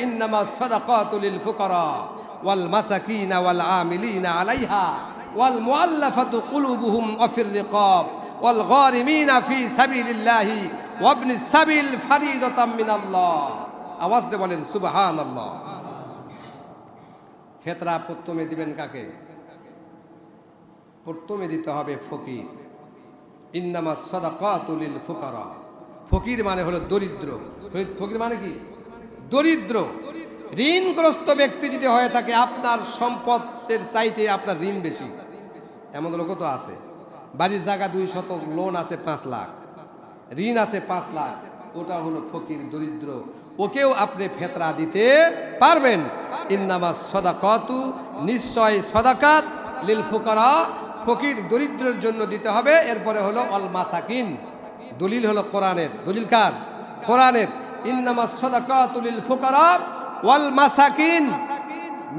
ইন্নামাস সাদাকাতু লিল ফুকারা ওয়াল মাসাকিনা ওয়াল আমিলিনা আলাইহা ওয়াল মুআল্লাফাতু কুলুবুহুম ওয়া ফির রিকাব ওয়াল গারিমিনা ফি সাবিলিল্লাহি ওয়া ইবনিস সাবিল ফারিদাতাম মিনাল্লাহ। আওয়াজ দিয়ে বলেন সুবহানাল্লাহ। ফিতরা প্রথমে দিবেন কাকে? প্রথমে দিতে হবে ফকির। ইন্নামাস সাদাকাতু লিল ফুকারা। ফকির মানে হলো দরিদ্র। ফকির মানে কি? দরিদ্র। ঋণগ্রস্ত ব্যক্তি যদি হয়ে থাকে, আপনার সম্পদের চাইতে আপনার ঋণ বেশি, এমন লোক তো আছে। বাড়ির জায়গা 2 শতক, লোন আছে 5 লাখ, ঋণ আছে 5 লাখ, ওটা হলো ফকির, দরিদ্র। ওকেও আপনি ফিতরা দিতে পারবেন। ইন্নামাস সাদাকাতু, নিশ্চয় সাদাকাত, লিল ফুকারা, ফকির দরিদ্রের জন্য দিতে হবে। এরপরে হলো আল মাসাকিন, দলিল হলো কোরআনের। দলিল কার? কোরআনের। ইন্নামাস সাদাকাতু লিল ফুকারা ওয়াল মাসাকিন,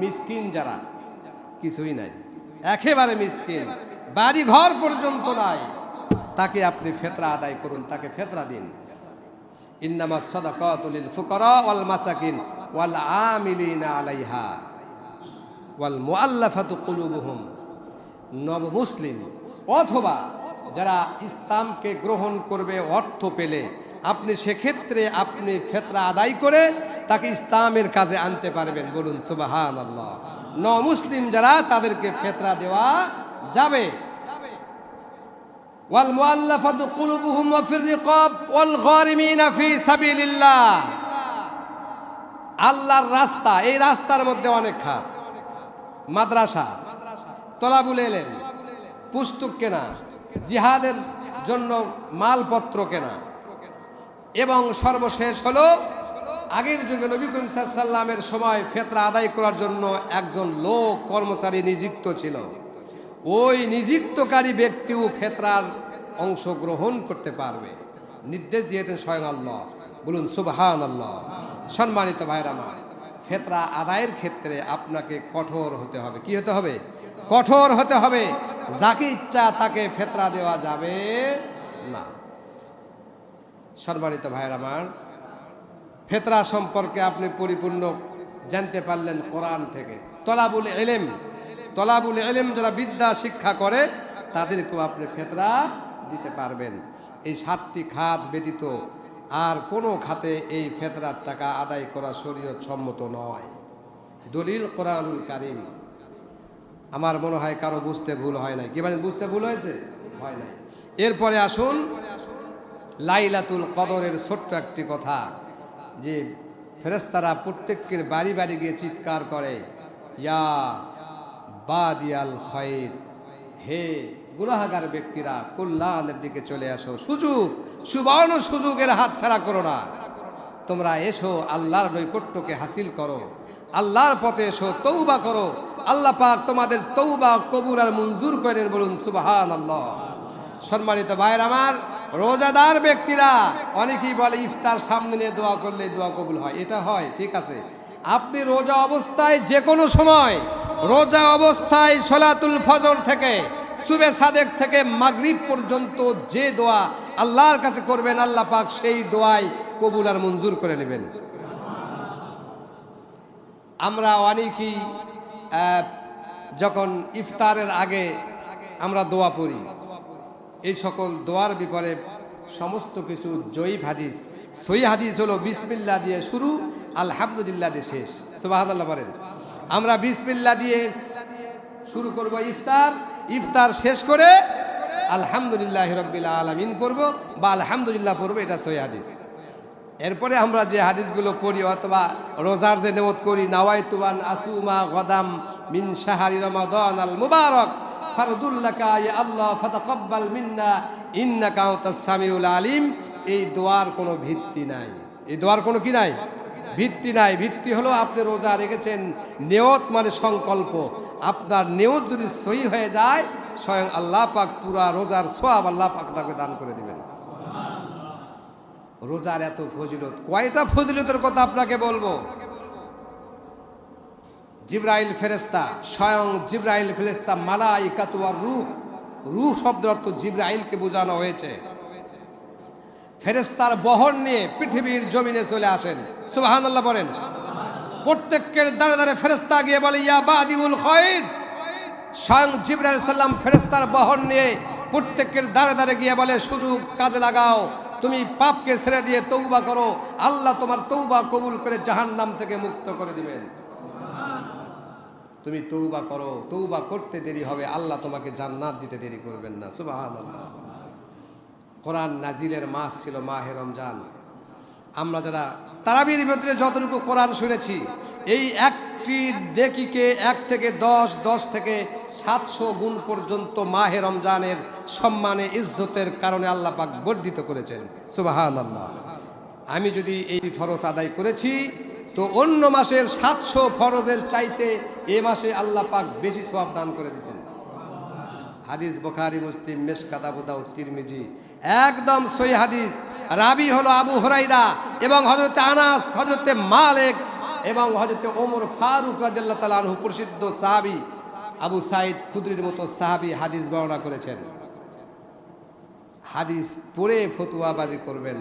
মিসকিন যারা কিছুই নাই, একেবারে মিসকিন, বাড়ি ঘর পর্যন্ত নাই, তাকে আপনি ফিতরা আদায় করুন, তাকে ফিতরা দিন। ইন্নামাস সাদাকাতু লিল ফুকারা ওয়াল মাসাকিন ওয়াল আমিলিনা আলাইহা ওয়াল মুআল্লাফাতু কুলুবুহুম। নব মুসলিম অথবা যারা ইসলামকে গ্রহণ করবে অর্থ পেলে, আপনি সেক্ষেত্রে আপনি ফিতরা আদায় করে তাকে ইসলামের কাজে আনতে পারবেন। বলুন সুবহানাল্লাহ। নব মুসলিম যারা, তাদেরকে ফিতরা দেওয়া যাবে। ওয়াল মুআল্লাফাতু কুলুবুহুম ওয়া ফির রিকাব ওয়াল গারিমিনা ফি সাবিলিল্লাহ। আল্লাহর রাস্তা, এই রাস্তার মধ্যে অনেক খাত, মাদ্রাসা, তলাবুল ইলম, পুস্তক কেনা, জিহাদের জন্য মালপত্র কেনা, এবং সর্বশেষ হলো আগের যুগে নবী করিম সাল্লাল্লাহু আলাইহি ওয়াসাল্লামের সময় ফিতরা আদায় করার জন্য একজন লোক কর্মচারী নিযুক্ত ছিল। ওই নিযুক্তকারী ব্যক্তিও ফিতরার অংশগ্রহণ করতে পারবে, নির্দেশ দিয়েছেন স্বয়ং আল্লাহ। বলুন সুবহানাল্লাহ। সম্মানিত ভাইরা আমার, ফিতরা আদায়ের ক্ষেত্রে আপনাকে কঠোর হতে হবে। কি হতে হবে? কঠোর হতে হবে। যাকে ইচ্ছা তাকে ফিতরা দেওয়া যাবে না। সম্মানিত ভাইরা আমার, ফিতরা সম্পর্কে আপনি পরিপূর্ণ জানতে পারলেন কোরআন থেকে। তলাবুল ইলম, তলাবুল ইলম যারা বিদ্যা শিক্ষা করে, তাদেরকেও আপনি ফিতরা দিতে পারবেন। এই 7টি খাত ব্যতীত আর কোনো খাতে এই ফিতরার টাকা আদায় করা শরীয়ত সম্মত নয়। দলিল কোরআনুল কারীম। আমার মনে হয় কারো বুঝতে ভুল হয় নাই। কি বলেন, বুঝতে ভুল হয়েছে? হয় নাই। এরপরে আসুন লাইলাতুল কদরের ছোট্ট একটি কথা, যে ফেরেশতারা প্রত্যেকের বাড়ি বাড়ি গিয়ে চিৎকার করে, ইয়া বাদিয়াল খায়র, হে গুনাহগার ব্যক্তিরা, কল্যাণের দিকে চলে আসো। সুযোগ, সুবর্ণ সুযোগের হাতছাড়া করো না। তোমরা এসো, আল্লাহর নৈকট্যকে হাসিল করো, আল্লাহর পথে এসো, তওবা করো। আল্লাহ পাক তোমাদের তওবা কবুল আর মঞ্জুর করেন। বলুন সুবহানাল্লাহ। সম্মানিত ভাইয়ের আমার, রোজাদার ব্যক্তিরা, অনেকেই বলে ইফতার সামনে নিয়ে দোয়া করলে দোয়া কবুল হয়। এটা হয়, ঠিক আছে। আপনি রোজা অবস্থায় যে কোনো সময়, রোজা অবস্থায় সলাতুল ফজর থেকে সুবে সাদেক থেকে মাগরিব পর্যন্ত যে দোয়া আল্লাহর কাছে করবেন, আল্লাহ পাক সেই দোয়াই কবুল আর মঞ্জুর করে নেবেন। আমরা অনেকেই যখন ইফতারের আগে আমরা দোয়া পড়ি, এই সকল দোয়ার ব্যাপারে সমস্ত কিছু জয়ীফ হাদিস, সহিহ হাদিস হলো বিসমিল্লাহ দিয়ে শুরু, আলহামদুলিল্লাহ দিয়ে শেষ। সুবহানাল্লাহ বলেন। আমরা বিসমিল্লাহ দিয়ে শুরু করব ইফতার, ইফতার শেষ করে আলহামদুলিল্লাহ রাব্বিল আলামিন পড়ব বা আলহামদুলিল্লাহ পড়ব, এটা সহিহ হাদিস। এরপরে আমরা যে হাদিসগুলো পড়ি অথবা রোজার যে নিয়ত করি, নাওয়াইতু আন আসুমা গাদাম মিন শাহরি রমাদান আল মুবারক ফারদুল্লাকা ইয়া আল্লাহ ফাতাকাব্বাল মিন্না ইন্নাকা আনতাস সামিউল আলিম, এই দোয়ার কোনো ভিত্তি নাই। এই দোয়ার কোনো কি নাই? ভিত্তি নাই। ভিত্তি হলো আপনি রোজা রেখেছেন, নিয়ত মানে সংকল্প। আপনার নিয়ত যদি সহি হয়ে যায়, স্বয়ং আল্লাহ পাক পুরা রোজার সওয়াব আল্লাহ পাক আপনাকে দান করে দিবেন। রোজার এত ফজিলত, কয়টা ফজিলতের কথা আপনাকে বলবো। জিবরাইল ফেরেশতা, স্বয়ং জিবরাইল ফেরেশতা, মালাইকাতু আর রূহ, রূহ শব্দের অর্থ জিবরাইলকে বোঝানো হয়েছে। ফেরেশতার বহর নিয়ে পৃথিবীর জমিনে চলে আসেন। সুবহানাল্লাহ বলেন। প্রত্যেকের দাঁড়ে দাঁড়ে ফেরেশতা গিয়ে বলে ইয়া বাদিউল খায়র। স্বয়ং জিবরাইল আলাইহিস সালাম ফেরেশতার বহন নিয়ে প্রত্যেকের দাঁড়ে দাঁড়ে গিয়ে বলে সুযোগ কাজে লাগাও, তুমি পাপকে ছেড়ে দিয়ে তৌবা করো, আল্লাহ তোমার তৌবা কবুল করে জাহান্নাম থেকে মুক্ত করে দিবেন। তুমি তৌবা করো, তৌবা করতে দেরি হবে, আল্লাহ তোমাকে জান্নাত দিতে দেরি করবেন না। সুবহানাল্লাহ। কোরআন নাজিলের মাস ছিল মাহে রমজান। আমরা যারা তারাবির ভিতরে যতটুকু কোরআন শুনেছি, এই একটি নেকিকে 1 থেকে 10, 10 থেকে 700 গুণ পর্যন্ত মাহে রমজানের সম্মানে ইজ্জতের কারণে আল্লাহ পাক বর্ধিত করেছেন। সুবহানাল্লাহ। আমি যদি এই ফরজ আদায় করেছি, তো অন্য মাসের 700 ফরজের চাইতে এ মাসে আল্লাহ পাক বেশি সওয়াব দান করে দিয়েছেন। হাদিস বুখারী, মুসলিম, মিশকাত, আবু দাউদ, তিরমিজি, একদম সহিহ হাদিস। রাবি হলো আবু হুরায়রা এবং হযরতে আনাস, হযরতে মালিক এবং হযরতে ওমর ফারুক রাদিয়াল্লাহু তাআলা আনহু, প্রসিদ্ধ সাহাবী আবু সাঈদ খুদরির মতো সাহাবী হাদিস বর্ণনা করেছেন। হাদিস পড়ে ফতোয়াবাজি করবেন,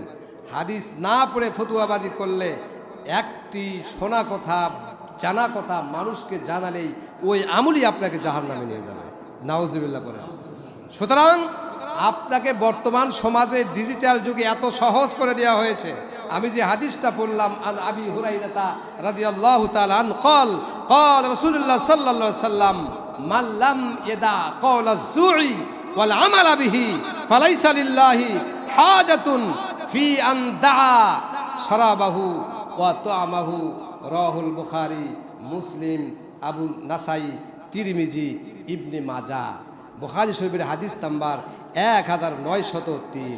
হাদিস না পড়ে ফতোয়াবাজি করলে একটি শোনা কথা, জানা কথা মানুষকে জানালেই ওই আমলই আপনাকে জাহান্নামে নিয়ে যাবে। নাউজুবিল্লাহ বলেন। সুতরাং আপনাকে বর্তমান সমাজে ডিজিটাল যুগে এত সহজ করে দেওয়া হয়েছে। আমি যে হাদিসটা পড়লাম, আন আবি হুরায়রা রাদিয়াল্লাহু তাআলা আন ক্বাল ক্বাল রাসূলুল্লাহ সাল্লাল্লাহু আলাইহি ওয়াসাল্লাম মান লাম ইয়াদা ক্বাওলা যুই ওয়াল আমালা বিহি ফালাইসা লিল্লাহি হাজাতুন ফি আন দাআ শারাবাহু ওয়া তুআমাহু। রাহুল বুখারী, মুসলিম, আবু নাসাই, তিরমিজি, ইবনে মাজাহ। বুখারী শরীফের হাদিস নাম্বার 1903।